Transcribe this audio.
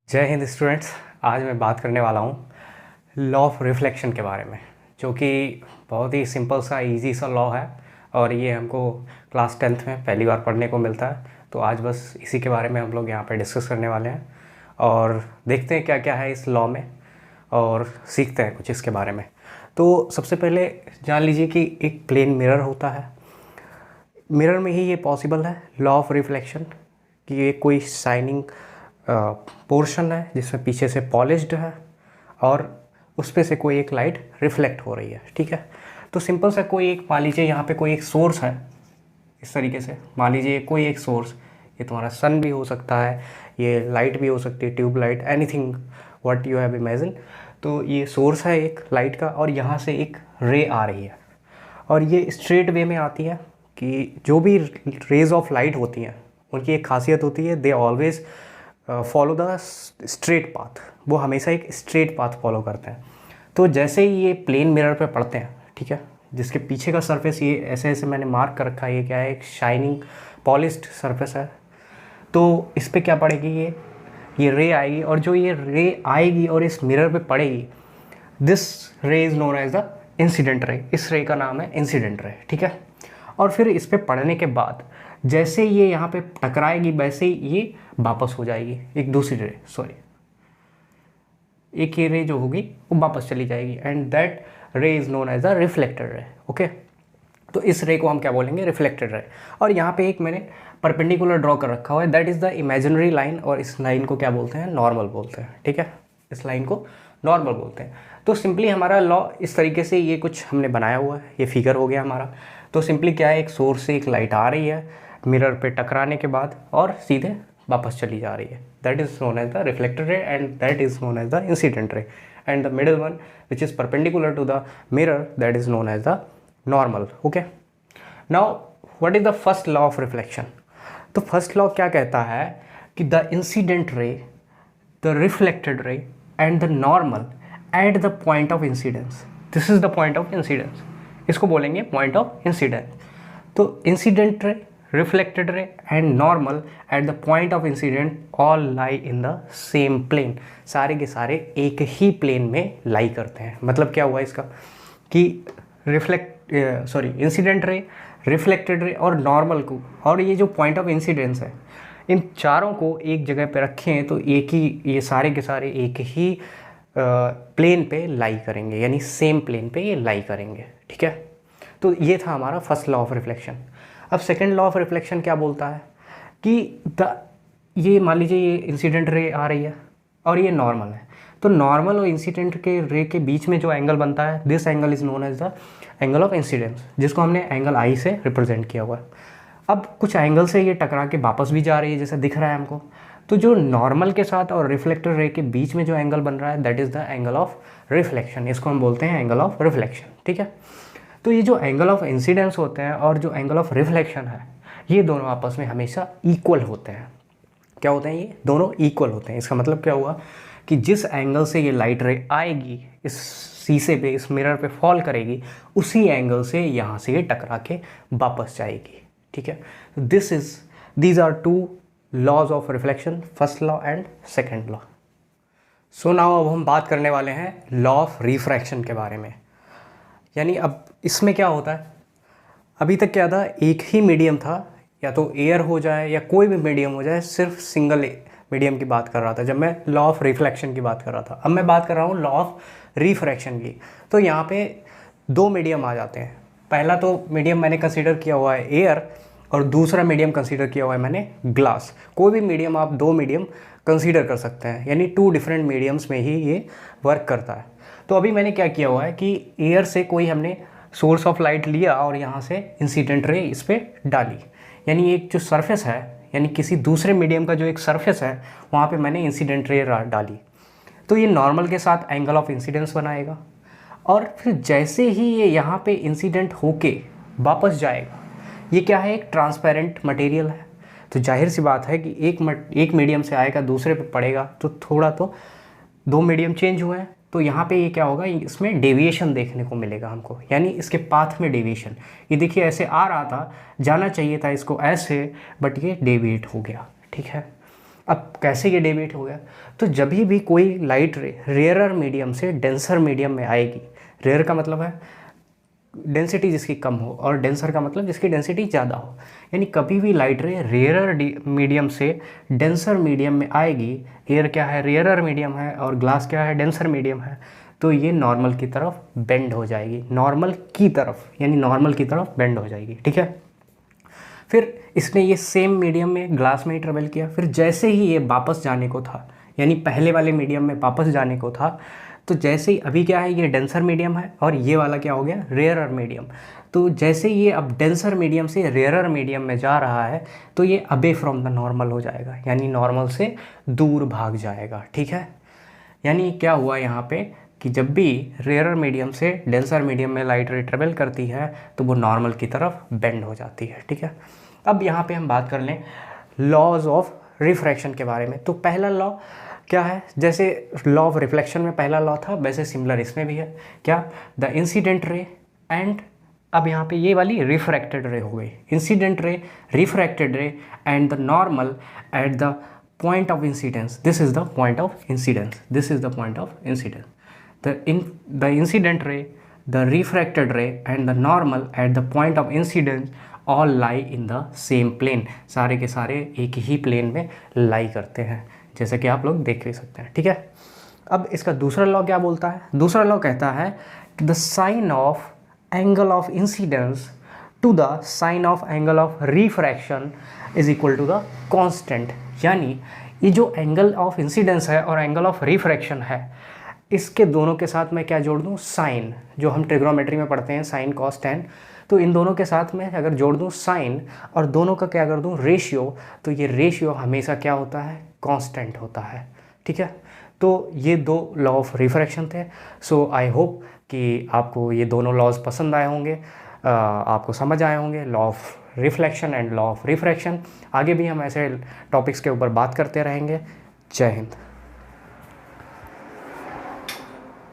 जय हिंद स्टूडेंट्स। आज मैं बात करने वाला हूँ लॉ ऑफ रिफ्लेक्शन के बारे में, जो कि बहुत ही सिंपल सा इजी सा लॉ है और ये हमको क्लास 10th में पहली बार पढ़ने को मिलता है। तो आज बस इसी के बारे में हम लोग यहाँ पे डिस्कस करने वाले हैं और देखते हैं क्या क्या है इस लॉ में और सीखते हैं कुछ इसके बारे में। तो सबसे पहले जान लीजिए कि एक प्लेन मिरर होता है। मिरर में ही ये पॉसिबल है लॉ ऑफ रिफ्लेक्शन कि ये कोई शाइनिंग पोर्शन है जिसमें पीछे से पॉलिश्ड है और उस पे से कोई एक लाइट रिफ्लेक्ट हो रही है। ठीक है, तो सिंपल सा कोई एक मान लीजिए यहाँ पे कोई एक सोर्स है। इस तरीके से मान लीजिए कोई एक सोर्स, ये तुम्हारा सन भी हो सकता है, ये लाइट भी हो सकती है, tube light, anything what you have imagine. तो ये सोर्स है एक लाइट का और यहाँ से एक रे आ रही है और ये स्ट्रेट वे में आती है कि जो भी रेज ऑफ लाइट होती हैं उनकी एक खासियत होती है, they always follow the straight path. वो हमेशा एक स्ट्रेट पाथ फॉलो करते हैं। तो जैसे ही ये प्लेन मिरर पे पड़ते हैं, ठीक है, जिसके पीछे का सरफेस ये ऐसे ऐसे मैंने मार्क कर रखा है, ये क्या है, एक शाइनिंग पॉलिश्ड सरफेस है। तो इस पे क्या पड़ेगी, ये रे आएगी और जो ये रे आएगी और इस मिरर पे पड़ेगी, this ray is known as the incident ray. इस रे का नाम है इंसिडेंट रे। ठीक है, और फिर इस पे पड़ने के बाद जैसे ये यहाँ पे टकराएगी वैसे ही ये वापस हो जाएगी एक दूसरी रे, एक ही रे जो होगी वो वापस चली जाएगी and that ray is known as a reflected ray. Okay, तो इस रे को हम क्या बोलेंगे, रिफ्लेक्टेड रे। और यहाँ पे एक मैंने परपेंडिकुलर ड्रॉ कर रखा हुआ है, that is the imaginary line, और इस लाइन को क्या बोलते हैं, नॉर्मल बोलते हैं। ठीक है, इस लाइन को नॉर्मल बोलते हैं। तो सिंपली हमारा लॉ इस तरीके से, ये कुछ हमने बनाया हुआ है, ये फिगर हो गया हमारा। तो सिंपली क्या है, एक सोर्स से एक लाइट आ रही है मिरर पे टकराने के बाद और सीधे वापस चली जा रही है, that is known as the reflected ray and that is known as the incident ray. And the middle one which is perpendicular to the mirror, that is known as the normal. Okay, now what is the first law of reflection. तो first law क्या कहता है कि the incident ray, the reflected ray and the normal at the point of incidence, this is the point of incidence, इसको बोलेंगे point of incidence. तो incident ray, reflected ray and normal at the point of incident all lie in the same plane, सारे के सारे एक ही plane में लाई करते हैं। मतलब क्या हुआ इसका कि इंसिडेंट रे, रिफ्लेक्टेड रे और नॉर्मल को, और ये जो पॉइंट ऑफ इंसिडेंस है, इन चारों को एक जगह पे रखें तो एक ही, ये सारे के सारे एक ही प्लेन पे लाई करेंगे, यानी सेम प्लेन पे ये लाई करेंगे। ठीक है, तो ये था हमारा फर्स्ट लॉ ऑफ रिफ्लेक्शन। अब सेकंड लॉ ऑफ रिफ्लेक्शन क्या बोलता है कि ये मान लीजिए ये इंसिडेंट रे आ रही है और ये नॉर्मल है, तो नॉर्मल और इंसिडेंट के रे के बीच में जो एंगल बनता है, this angle is known as the angle of incidence, जिसको हमने एंगल आई से रिप्रेजेंट किया हुआ है। अब कुछ एंगल से ये टकरा के वापस भी जा रही है, जैसा दिख रहा है हमको। तो जो नॉर्मल के साथ और रिफ्लेक्टेड रे के बीच में जो एंगल बन रहा है, that is the angle of reflection, इसको हम बोलते हैं एंगल ऑफ रिफ्लेक्शन। ठीक है, तो ये जो एंगल ऑफ इंसिडेंस होते हैं और जो एंगल ऑफ रिफ्लेक्शन है, ये दोनों आपस में हमेशा इक्वल होते हैं। क्या होते हैं, ये दोनों इक्वल होते हैं। इसका मतलब क्या हुआ कि जिस एंगल से ये लाइट रे आएगी, इस शीशे पे, इस मिरर पे फॉल करेगी, उसी एंगल से यहाँ से ये टकरा के वापस जाएगी। ठीक है, these are two laws of reflection, first law and second law. So now अब हम बात करने वाले हैं लॉ ऑफ रिफ्रैक्शन के बारे में। यानी अब इसमें क्या होता है, अभी तक क्या था, एक ही मीडियम था, या तो एयर हो जाए या कोई भी मीडियम हो जाए, सिर्फ सिंगल मीडियम की बात कर रहा था जब मैं लॉ ऑफ रिफ्लेक्शन की बात कर रहा था। अब मैं बात कर रहा हूँ लॉ ऑफ रिफ्रैक्शन की। तो यहाँ पे दो मीडियम आ जाते हैं। पहला तो मीडियम मैंने कंसीडर किया हुआ है एयर और दूसरा मीडियम कंसीडर किया हुआ है मैंने ग्लास। कोई भी मीडियम, आप दो मीडियम कंसीडर कर सकते हैं, यानी टू डिफरेंट मीडियम्स में ही ये वर्क करता है। तो अभी मैंने क्या किया हुआ है कि एयर से कोई हमने सोर्स ऑफ लाइट लिया और यहाँ से इंसिडेंट रे इस पर डाली, यानी एक जो सरफेस है, यानी किसी दूसरे मीडियम का जो एक सरफेस है, वहाँ पे मैंने इंसिडेंट रे डाली। तो ये नॉर्मल के साथ एंगल ऑफ इंसिडेंस बनाएगा और फिर जैसे ही ये यहाँ पे इंसिडेंट होके वापस जाएगा, ये क्या है, एक ट्रांसपेरेंट मटेरियल है। तो जाहिर सी बात है कि एक मीडियम से आएगा दूसरे पे पड़ेगा, तो थोड़ा तो दो मीडियम चेंज हुए हैं, तो यहाँ पे ये क्या होगा, इसमें डेविएशन देखने को मिलेगा हमको, यानी इसके पाथ में डेविएशन। ये देखिए ऐसे आ रहा था, जाना चाहिए था इसको ऐसे, बट ये डेविएट हो गया। ठीक है, अब कैसे ये डेविएट हो गया? तो जब भी कोई लाइट रे रेयरर मीडियम से डेंसर मीडियम में आएगी, रेयर का मतलब है डेंसिटी जिसकी कम हो और डेंसर का मतलब जिसकी डेंसिटी ज़्यादा हो, यानी कभी भी लाइट रे रेयरर मीडियम से डेंसर मीडियम में आएगी, एयर क्या है रेयरर मीडियम है और ग्लास क्या है डेंसर मीडियम है, तो ये नॉर्मल की तरफ बेंड हो जाएगी, नॉर्मल की तरफ यानी नॉर्मल की तरफ बेंड हो जाएगी। ठीक है, फिर इसने ये सेम मीडियम में ग्लास में ही ट्रेवल किया, फिर जैसे ही ये वापस जाने को था यानी पहले वाले मीडियम में वापस जाने को था, तो जैसे ही अभी क्या है ये डेंसर मीडियम है और ये वाला क्या हो गया रेयरर मीडियम, तो जैसे ये अब डेंसर मीडियम से रेयरर मीडियम में जा रहा है तो ये अबे फ्रॉम द नॉर्मल हो जाएगा, यानी नॉर्मल से दूर भाग जाएगा। ठीक है, यानी क्या हुआ यहाँ पे कि जब भी रेयरर मीडियम से डेंसर मीडियम में लाइट रे ट्रेवल करती है तो वो नॉर्मल की तरफ बेंड हो जाती है। ठीक है, अब यहाँ पे हम बात कर लें लॉज ऑफ रिफ्रैक्शन के बारे में। तो पहला लॉ क्या है, जैसे लॉ ऑफ रिफ्लेक्शन में पहला लॉ था वैसे सिमिलर इसमें भी है, क्या, द इंसिडेंट रे एंड, अब यहाँ पे ये वाली रिफ्रैक्टेड रे हो गई, इंसिडेंट रे, रिफ्रैक्टेड रे and the normal at the point of incidence, this is the point of incidence, this is the point of incidence, the incident ray, the refracted ray and the normal at the point of incidence all lie in the same plane, सारे के सारे एक ही plane में लाई करते हैं, जैसे कि आप लोग देख भी सकते हैं। ठीक है, अब इसका दूसरा लॉ क्या बोलता है, दूसरा लॉ कहता है the sine of angle of incidence to the sine of angle of refraction is equal to the constant, यानी ये जो एंगल ऑफ इंसिडेंस है और एंगल ऑफ रिफ्रैक्शन है इसके दोनों के साथ मैं क्या जोड़ दूँ, साइन, जो हम ट्रिग्नोमेट्री में पढ़ते हैं साइन कॉस टेन, तो इन दोनों के साथ में अगर जोड़ दूँ साइन और दोनों का क्या कर दूँ रेशियो, तो ये रेशियो हमेशा क्या होता है, कांस्टेंट होता है। ठीक है, तो ये दो लॉ ऑफ रिफ्रैक्शन थे। सो आई होप कि आपको ये दोनों लॉज पसंद आए होंगे, आपको समझ आए होंगे, law of reflection and law of refraction. आगे भी हम ऐसे टॉपिक्स के ऊपर बात करते रहेंगे। जय हिंद।